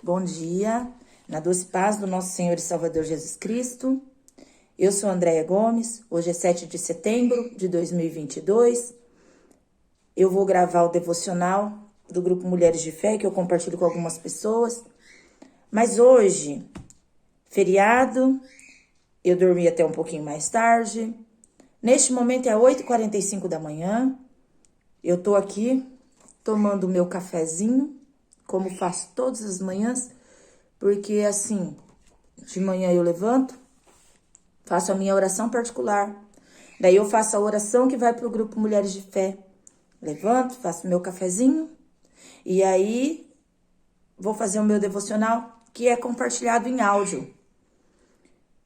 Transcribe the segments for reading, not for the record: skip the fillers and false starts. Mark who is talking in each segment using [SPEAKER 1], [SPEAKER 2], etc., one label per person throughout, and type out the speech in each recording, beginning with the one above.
[SPEAKER 1] Bom dia, na doce paz do nosso Senhor e Salvador Jesus Cristo. Eu sou Andréia Gomes, hoje é 7 de setembro de 2022. Eu vou gravar o devocional do Grupo Mulheres de Fé, que eu compartilho com algumas pessoas. Mas hoje, feriado, eu dormi até um pouquinho mais tarde. Neste momento é 8h45 da manhã. Eu tô aqui tomando o meu cafezinho, como faço todas as manhãs, porque assim, de manhã eu levanto, faço a minha oração particular, daí eu faço a oração que vai para o Grupo Mulheres de Fé. Levanto, faço meu cafezinho e aí vou fazer o meu devocional, que é compartilhado em áudio.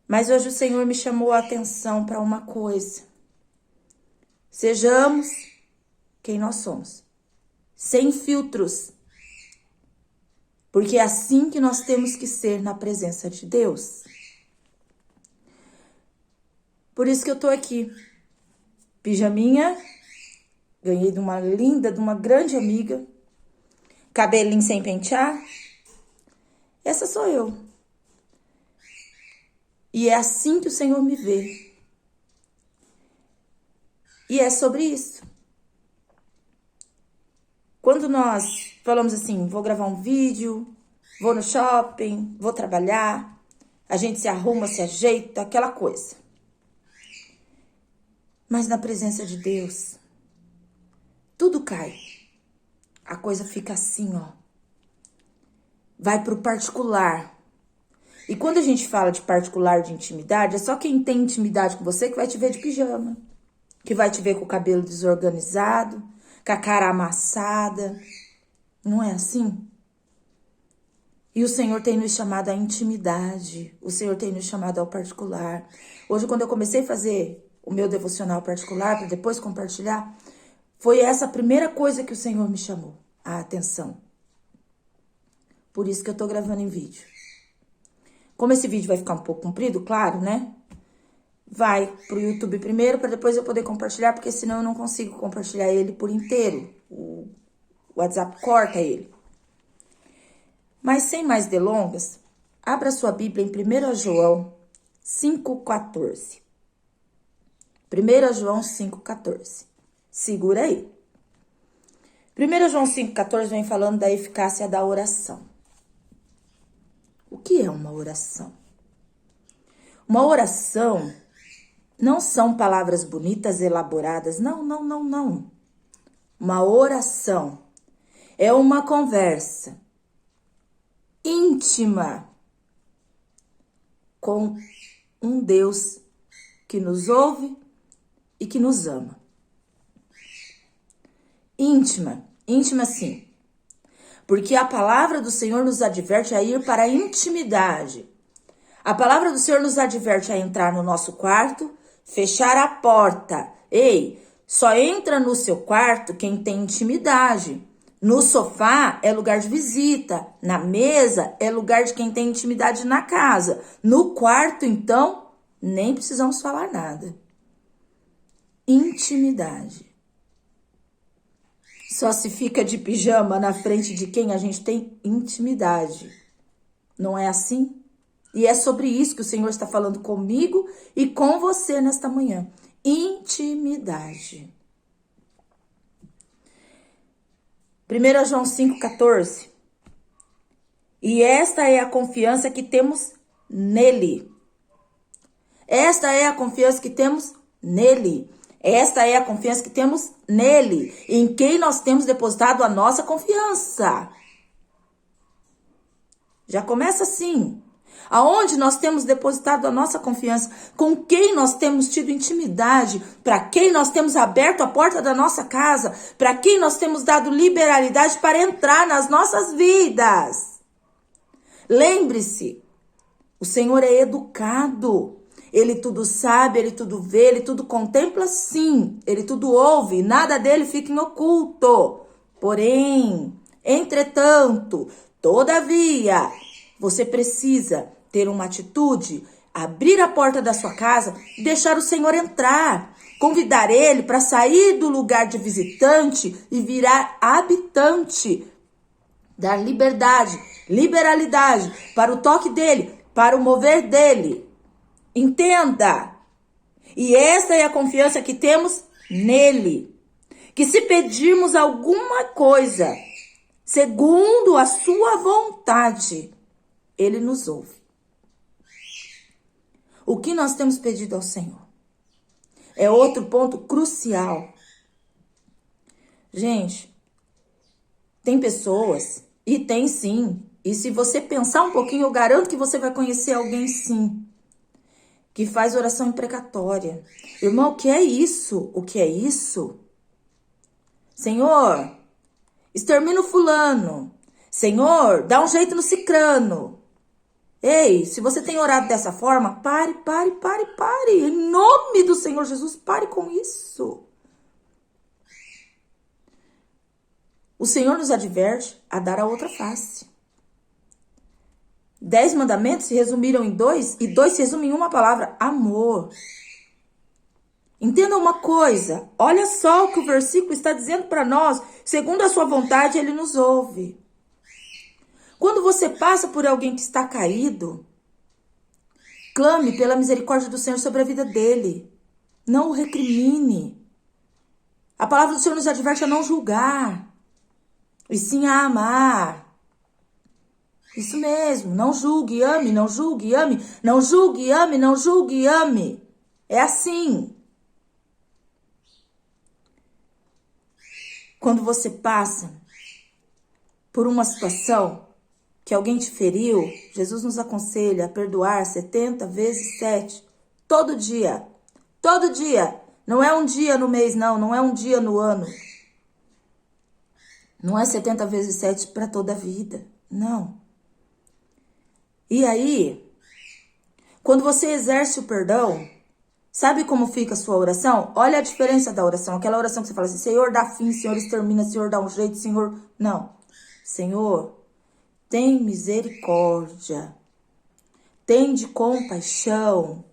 [SPEAKER 1] Mas hoje o Senhor me chamou a atenção para uma coisa. Sejamos quem nós somos, sem filtros. Porque é assim que nós temos que ser na presença de Deus. Por isso que eu tô aqui. Pijaminha, ganhei de uma linda, de uma grande amiga. Cabelinho sem pentear. Essa sou eu. E é assim que o Senhor me vê. E é sobre isso. Quando nós falamos assim, vou gravar um vídeo, vou no shopping, vou trabalhar, a gente se arruma, se ajeita, aquela coisa. Mas na presença de Deus, tudo cai. A coisa fica assim, ó. Vai pro particular. E quando a gente fala de particular, de intimidade, é só quem tem intimidade com você que vai te ver de pijama. Que vai te ver com o cabelo desorganizado, com a cara amassada. Não é assim? E o Senhor tem nos chamado à intimidade. O Senhor tem nos chamado ao particular. Hoje, quando eu comecei a fazer o meu devocional particular, para depois compartilhar, foi essa a primeira coisa que o Senhor me chamou a atenção. Por isso que eu tô gravando em vídeo. Como esse vídeo vai ficar um pouco comprido, claro, né? Vai pro YouTube primeiro, para depois eu poder compartilhar, porque senão eu não consigo compartilhar ele por inteiro. O WhatsApp corta ele. Mas sem mais delongas, abra sua Bíblia em 1 João 5,14. 1 João 5,14. Segura aí. 1 João 5,14 vem falando da eficácia da oração. O que é uma oração? Uma oração não são palavras bonitas, elaboradas. Não. Uma oração é uma conversa íntima com um Deus que nos ouve e que nos ama. Íntima sim. Porque a palavra do Senhor nos adverte a ir para a intimidade. A palavra do Senhor nos adverte a entrar no nosso quarto, fechar a porta. Ei, só entra no seu quarto quem tem intimidade. No sofá é lugar de visita. Na mesa é lugar de quem tem intimidade na casa. No quarto, então, nem precisamos falar nada. Intimidade. Só se fica de pijama na frente de quem a gente tem intimidade. Não é assim? E é sobre isso que o Senhor está falando comigo e com você nesta manhã. Intimidade. 1 João 5,14. E esta é a confiança que temos nele. Esta é a confiança que temos nele. Esta é a confiança que temos nele. Em quem nós temos depositado a nossa confiança. Já começa assim. Aonde nós temos depositado a nossa confiança, com quem nós temos tido intimidade, para quem nós temos aberto a porta da nossa casa, para quem nós temos dado liberalidade para entrar nas nossas vidas. Lembre-se, o Senhor é educado, Ele tudo sabe, Ele tudo vê, Ele tudo contempla sim, Ele tudo ouve, nada dele fica em oculto. Porém, entretanto, todavia, você precisa ter uma atitude, abrir a porta da sua casa, deixar o Senhor entrar, convidar Ele para sair do lugar de visitante e virar habitante dar liberdade, liberalidade para o toque dele, para o mover dele. Entenda. E essa é a confiança que temos nele. Que se pedirmos alguma coisa, segundo a sua vontade, ele nos ouve. O que nós temos pedido ao Senhor? É outro ponto crucial. Gente, tem pessoas, e tem sim, e se você pensar um pouquinho, eu garanto que você vai conhecer alguém sim, que faz oração imprecatória. Irmão, o que é isso? O que é isso? Senhor, extermina o fulano. Senhor, dá um jeito no cicrano. Ei, se você tem orado dessa forma, pare. Em nome do Senhor Jesus, pare com isso. O Senhor nos adverte a dar a outra face. 10 mandamentos se resumiram em 2, e 2 se resumem em uma palavra: amor. Entenda uma coisa, olha só o que o versículo está dizendo para nós. Segundo a sua vontade, ele nos ouve. Quando você passa por alguém que está caído, clame pela misericórdia do Senhor sobre a vida dele. Não o recrimine. A palavra do Senhor nos adverte a não julgar, e sim a amar. Isso mesmo, não julgue, ame, não julgue, ame, não julgue, ame, não julgue, ame. É assim. Quando você passa por uma situação que alguém te feriu, Jesus nos aconselha a perdoar 70 vezes 7. Todo dia. Todo dia. Não é um dia no mês, não é um dia no ano. Não é 70 vezes 7 para toda a vida. Não. E aí, quando você exerce o perdão, sabe como fica a sua oração? Olha a diferença da oração. Aquela oração que você fala assim: Senhor, dá fim, Senhor, extermina, Senhor, dá um jeito, Senhor. Não. Senhor, tem misericórdia. Tende compaixão.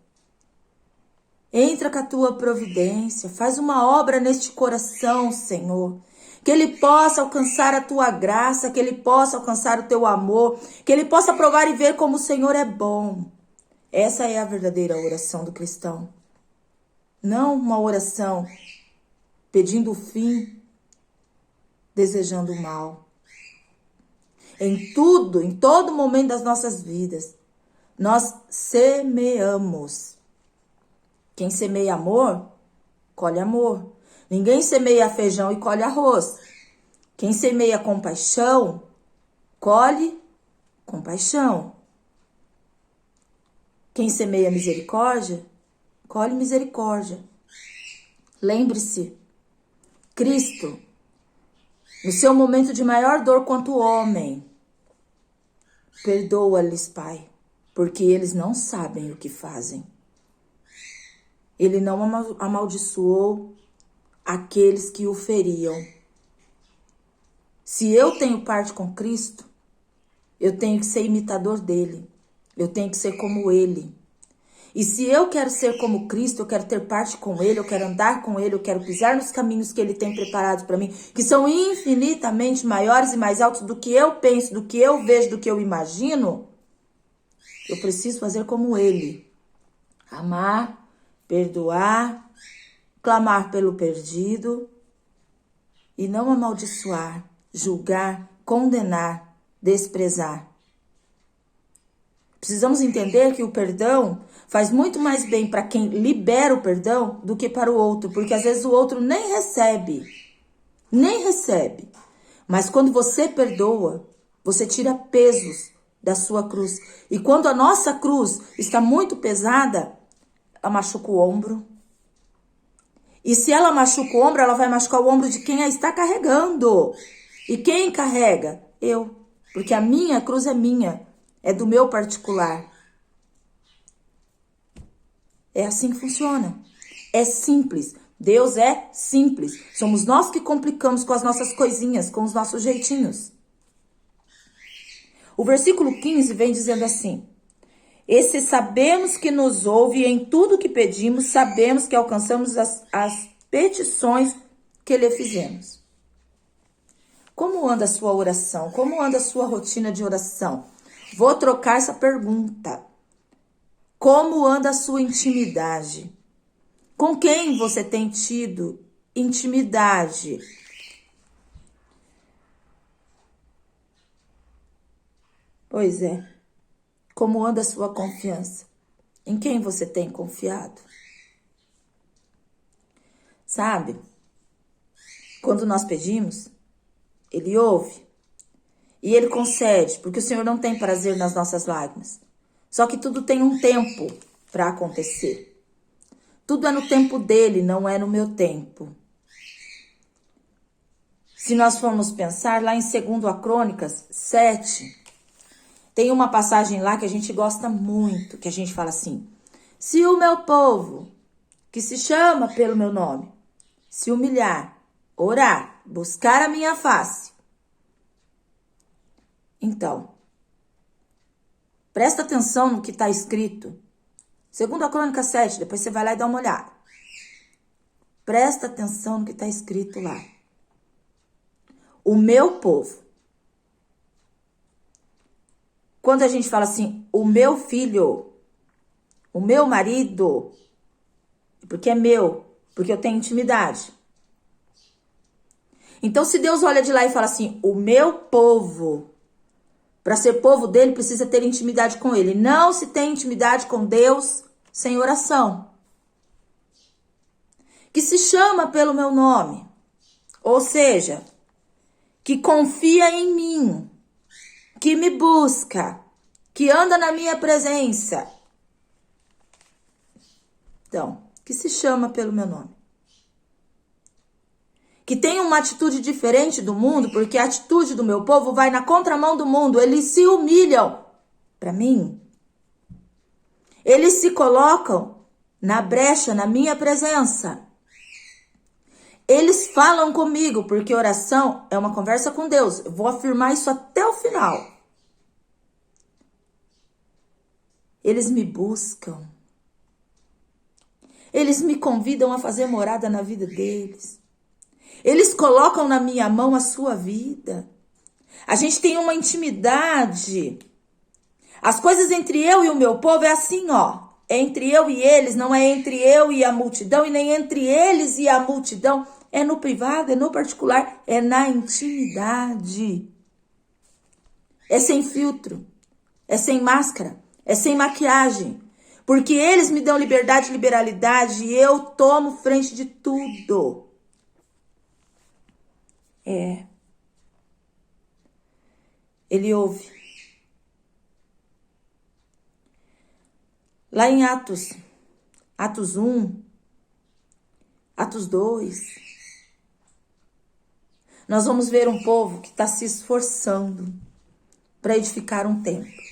[SPEAKER 1] Entra com a tua providência. Faz uma obra neste coração, Senhor. Que ele possa alcançar a tua graça, que ele possa alcançar o teu amor, que ele possa provar e ver como o Senhor é bom. Essa é a verdadeira oração do cristão. Não uma oração pedindo o fim, desejando o mal. Em tudo, em todo momento das nossas vidas, nós semeamos. Quem semeia amor, colhe amor. Ninguém semeia feijão e colhe arroz. Quem semeia compaixão, colhe compaixão. Quem semeia misericórdia, colhe misericórdia. Lembre-se, Cristo, no seu momento de maior dor quanto homem, perdoa-lhes, Pai, porque eles não sabem o que fazem. Ele não amaldiçoou aqueles que o feriam. Se eu tenho parte com Cristo, eu tenho que ser imitador dele. Eu tenho que ser como ele. E se eu quero ser como Cristo, eu quero ter parte com ele, eu quero andar com ele, eu quero pisar nos caminhos que ele tem preparados para mim, que são infinitamente maiores e mais altos do que eu penso, do que eu vejo, do que eu imagino, eu preciso fazer como ele. Amar, perdoar, clamar pelo perdido e não amaldiçoar, julgar, condenar, desprezar. Precisamos entender que o perdão faz muito mais bem para quem libera o perdão do que para o outro, porque às vezes o outro nem recebe. Mas quando você perdoa, você tira pesos da sua cruz. E quando a nossa cruz está muito pesada, ela machuca o ombro. E se ela machuca o ombro, ela vai machucar o ombro de quem a está carregando. E quem carrega? Eu. Porque a minha cruz é minha. É do meu particular. É assim que funciona. É simples. Deus é simples. Somos nós que complicamos com as nossas coisinhas, com os nossos jeitinhos. O versículo 15 vem dizendo assim: e se sabemos que nos ouve em tudo que pedimos, sabemos que alcançamos as petições que lhe fizemos. Como anda a sua oração? Como anda a sua rotina de oração? Vou trocar essa pergunta. Como anda a sua intimidade? Com quem você tem tido intimidade? Pois é. Como anda a sua confiança? Em quem você tem confiado? Sabe? Quando nós pedimos, Ele ouve e Ele concede, porque o Senhor não tem prazer nas nossas lágrimas. Só que tudo tem um tempo para acontecer. Tudo é no tempo dele, não é no meu tempo. Se nós formos pensar lá em 2 Crônicas 7, tem uma passagem lá que a gente gosta muito, que a gente fala assim: se o meu povo, que se chama pelo meu nome, se humilhar, orar, buscar a minha face. Então, presta atenção no que está escrito. 2 Crônica 7, depois você vai lá e dá uma olhada. Presta atenção no que está escrito lá. O meu povo. Quando a gente fala assim, o meu filho, o meu marido, porque é meu, porque eu tenho intimidade. Então, se Deus olha de lá e fala assim, o meu povo, para ser povo dele, precisa ter intimidade com ele. Não se tem intimidade com Deus sem oração. Que se chama pelo meu nome. Ou seja, que confia em mim, que me busca, que anda na minha presença. Então, que se chama pelo meu nome. Que tem uma atitude diferente do mundo, porque a atitude do meu povo vai na contramão do mundo. Eles se humilham para mim. Eles se colocam na brecha, na minha presença. Eles falam comigo, porque oração é uma conversa com Deus. Eu vou afirmar isso até o final. Eles me buscam. Eles me convidam a fazer morada na vida deles. Eles colocam na minha mão a sua vida. A gente tem uma intimidade. As coisas entre eu e o meu povo é assim, ó. É entre eu e eles, não é entre eu e a multidão, e nem entre eles e a multidão. É no privado, é no particular, é na intimidade. É sem filtro, é sem máscara, é sem maquiagem. Porque eles me dão liberdade e liberalidade e eu tomo frente de tudo. Ele ouve. Lá em Atos 1, Atos 2, nós vamos ver um povo que está se esforçando para edificar um templo.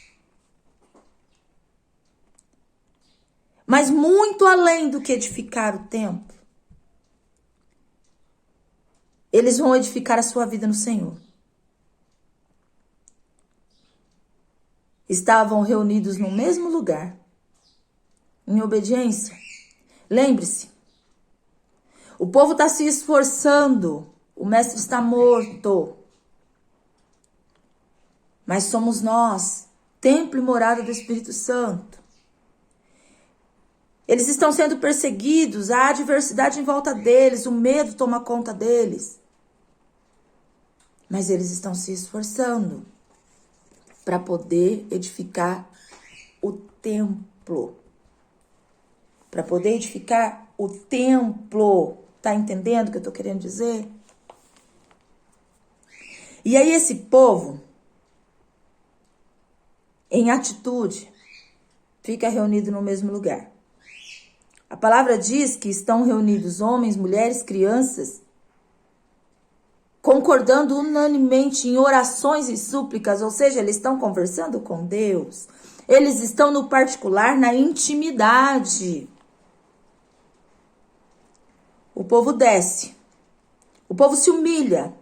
[SPEAKER 1] Mas muito além do que edificar o templo, eles vão edificar a sua vida no Senhor. Estavam reunidos no mesmo lugar, em obediência. Lembre-se, o povo está se esforçando, o mestre está morto. Mas somos nós, templo e morada do Espírito Santo. Eles estão sendo perseguidos, há adversidade em volta deles, o medo toma conta deles. Mas eles estão se esforçando para poder edificar o templo. Para poder edificar o templo. Tá entendendo o que eu tô querendo dizer? E aí esse povo, em atitude, fica reunido no mesmo lugar. A palavra diz que estão reunidos homens, mulheres, crianças, concordando unanimemente em orações e súplicas, ou seja, eles estão conversando com Deus. Eles estão no particular, na intimidade. O povo desce. O povo se humilha.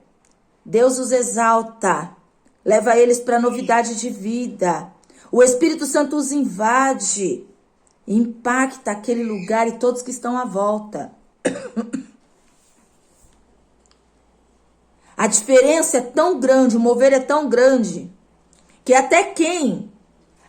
[SPEAKER 1] Deus os exalta. Leva eles para novidade de vida. O Espírito Santo os invade. Impacta aquele lugar e todos que estão à volta. A diferença é tão grande, o mover é tão grande, que até quem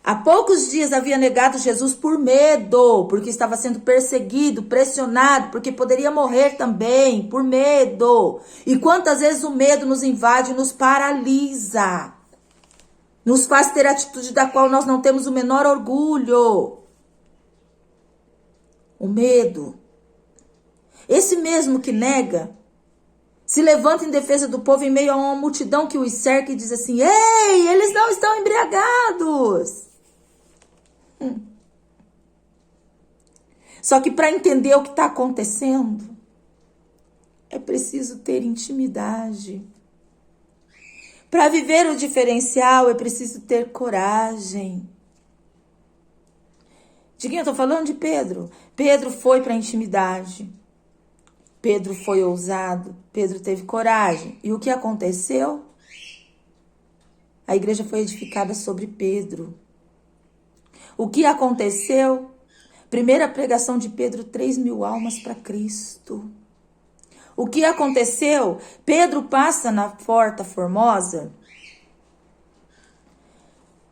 [SPEAKER 1] há poucos dias havia negado Jesus por medo, porque estava sendo perseguido, pressionado, porque poderia morrer também, por medo. E quantas vezes o medo nos invade, nos paralisa, nos faz ter atitude da qual nós não temos o menor orgulho. O medo. Esse mesmo que nega, se levanta em defesa do povo em meio a uma multidão que os cerca e diz assim: ei, eles não estão embriagados. Só que para entender o que está acontecendo, é preciso ter intimidade. Para viver o diferencial, é preciso ter coragem. De quem eu estou falando? De Pedro. Pedro foi para a intimidade. Pedro foi ousado. Pedro teve coragem. E o que aconteceu? A igreja foi edificada sobre Pedro. O que aconteceu? Primeira pregação de Pedro, 3.000 almas para Cristo. O que aconteceu? Pedro passa na Porta Formosa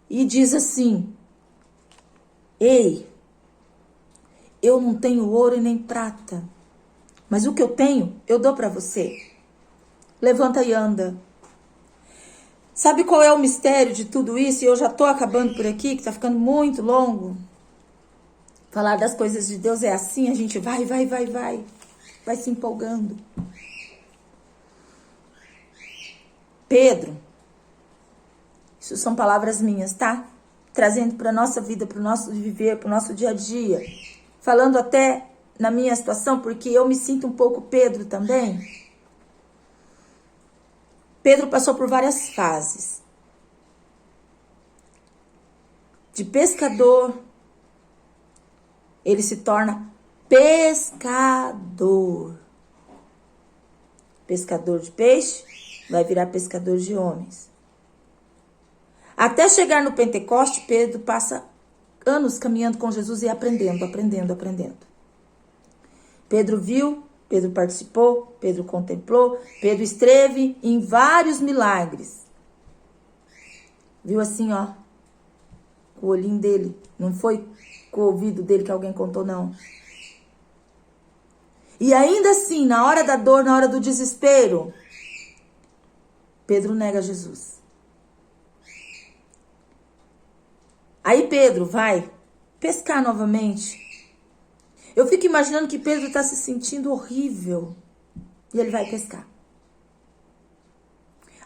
[SPEAKER 1] e diz assim: ei, eu não tenho ouro e nem prata, mas o que eu tenho, eu dou para você. Levanta e anda. Sabe qual é o mistério de tudo isso? E eu já estou acabando por aqui, que está ficando muito longo. Falar das coisas de Deus é assim, a gente vai se empolgando. Pedro, isso são palavras minhas, tá? Trazendo para a nossa vida, para o nosso viver, para o nosso dia a dia. Falando até na minha situação, porque eu me sinto um pouco Pedro também. Pedro passou por várias fases. De pescador, ele se torna pescador. Pescador de peixe, vai virar pescador de homens. Até chegar no Pentecoste, Pedro passa anos caminhando com Jesus e aprendendo. Pedro viu, Pedro participou, Pedro contemplou, Pedro esteve em vários milagres. Viu assim, ó, o olhinho dele, não foi com o ouvido dele que alguém contou, não. E ainda assim, na hora da dor, na hora do desespero, Pedro nega Jesus. Aí Pedro vai pescar novamente. Eu fico imaginando que Pedro está se sentindo horrível. E ele vai pescar.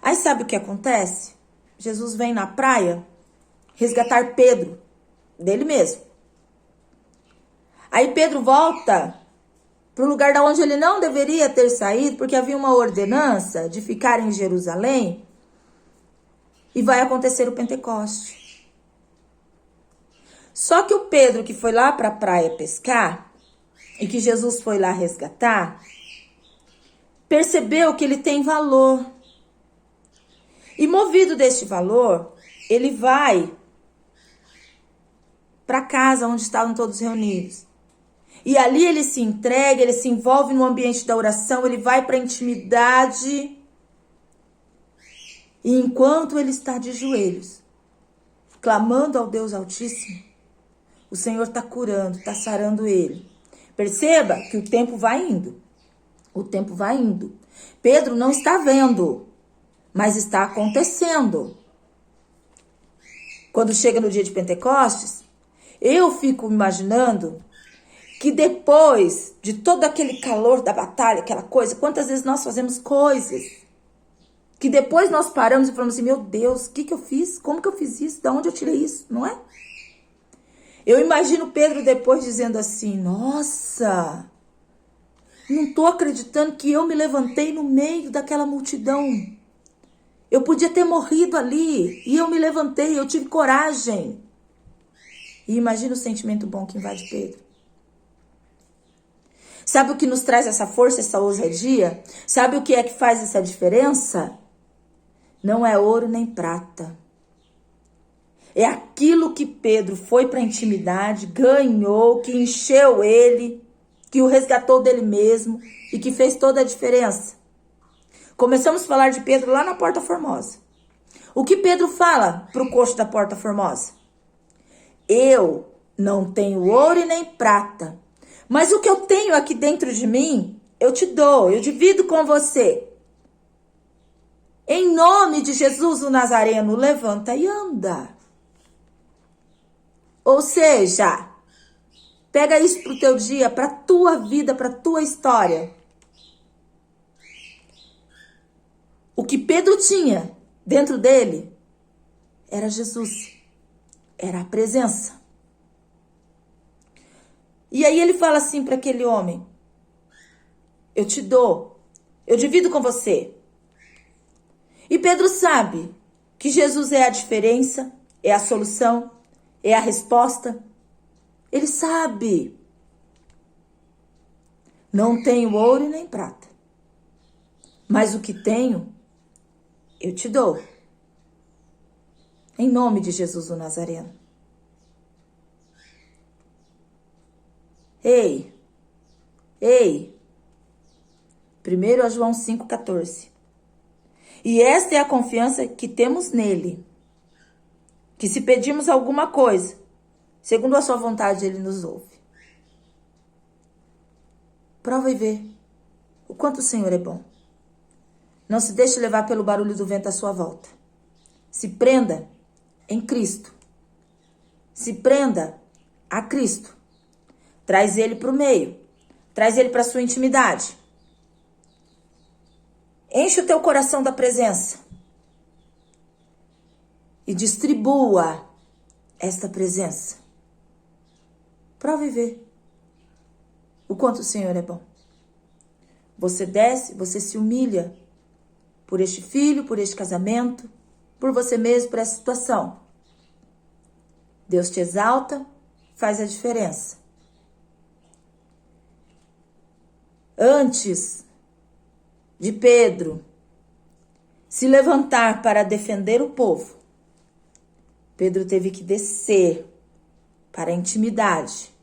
[SPEAKER 1] Aí sabe o que acontece? Jesus vem na praia resgatar Pedro, dele mesmo. Aí Pedro volta para o lugar da onde ele não deveria ter saído, porque havia uma ordenança de ficar em Jerusalém. E vai acontecer o Pentecoste. Só que o Pedro que foi lá para a praia pescar, e que Jesus foi lá resgatar, percebeu que ele tem valor. E movido deste valor, ele vai para casa onde estavam todos reunidos. E ali ele se entrega, ele se envolve no ambiente da oração, ele vai para a intimidade. E enquanto ele está de joelhos, clamando ao Deus Altíssimo, o Senhor está curando, está sarando ele. Perceba que o tempo vai indo. O tempo vai indo. Pedro não está vendo, mas está acontecendo. Quando chega no dia de Pentecostes, eu fico imaginando que depois de todo aquele calor da batalha, aquela coisa, quantas vezes nós fazemos coisas que depois nós paramos e falamos assim: meu Deus, o que eu fiz? Como que eu fiz isso? De onde eu tirei isso? Não é? Eu imagino Pedro depois dizendo assim: nossa, não estou acreditando que eu me levantei no meio daquela multidão. Eu podia ter morrido ali e eu me levantei, eu tive coragem. E imagina o sentimento bom que invade Pedro. Sabe o que nos traz essa força, essa ousadia? Sabe o que é que faz essa diferença? Não é ouro nem prata. É aquilo que Pedro foi para a intimidade, ganhou, que encheu ele, que o resgatou dele mesmo e que fez toda a diferença. Começamos a falar de Pedro lá na Porta Formosa. O que Pedro fala para o coxo da Porta Formosa? Eu não tenho ouro e nem prata, mas o que eu tenho aqui dentro de mim, eu te dou, eu divido com você. Em nome de Jesus o Nazareno, levanta e anda. Ou seja, pega isso pro teu dia, pra tua vida, pra tua história. O que Pedro tinha dentro dele era Jesus, era a presença. E aí ele fala assim para aquele homem: eu te dou, eu divido com você. E Pedro sabe que Jesus é a diferença, é a solução, é a resposta. Ele sabe. Não tenho ouro e nem prata, mas o que tenho, eu te dou. Em nome de Jesus o Nazareno. Ei. 1 João 5,14. E esta é a confiança que temos nele, que se pedirmos alguma coisa, segundo a sua vontade, ele nos ouve. Prova e vê o quanto o Senhor é bom. Não se deixe levar pelo barulho do vento à sua volta. Se prenda em Cristo. Se prenda a Cristo. Traz ele para o meio. Traz ele para a sua intimidade. Enche o teu coração da presença. E distribua esta presença. Prova e vê o quanto o Senhor é bom. Você desce, você se humilha por este filho, por este casamento, por você mesmo, por essa situação. Deus te exalta, faz a diferença. Antes de Pedro se levantar para defender o povo, Pedro teve que descer para a intimidade.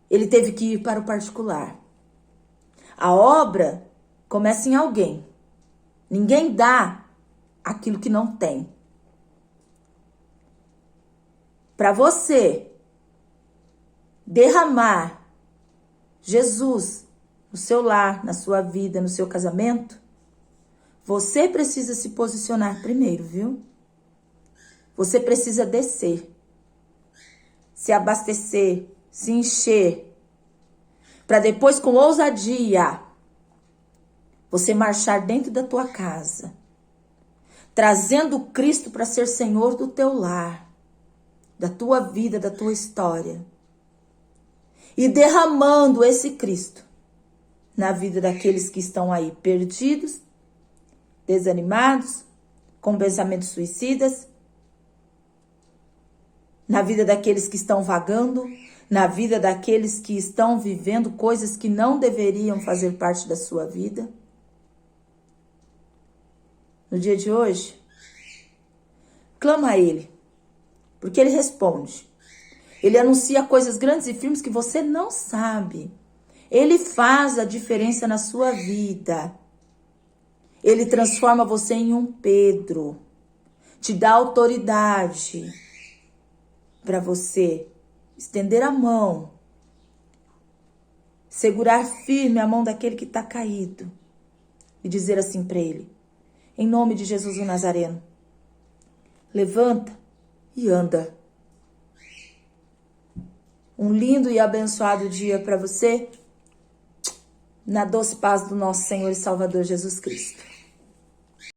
[SPEAKER 1] Ele teve que ir para o particular. A obra começa em alguém. Ninguém dá aquilo que não tem. Para você derramar Jesus no seu lar, na sua vida, no seu casamento, você precisa se posicionar primeiro, viu? Você precisa descer, se abastecer, se encher, para depois, com ousadia, você marchar dentro da tua casa, trazendo Cristo para ser Senhor do teu lar, da tua vida, da tua história, e derramando esse Cristo na vida daqueles que estão aí perdidos, desanimados, com pensamentos suicidas, na vida daqueles que estão vagando, na vida daqueles que estão vivendo coisas que não deveriam fazer parte da sua vida. No dia de hoje, clama a Ele, porque Ele responde. Ele anuncia coisas grandes e firmes que você não sabe. Ele faz a diferença na sua vida. Ele transforma você em um Pedro. Te dá autoridade para você estender a mão, segurar firme a mão daquele que está caído e dizer assim para ele: em nome de Jesus o Nazareno, levanta e anda. Um lindo e abençoado dia para você, na doce paz do nosso Senhor e Salvador Jesus Cristo.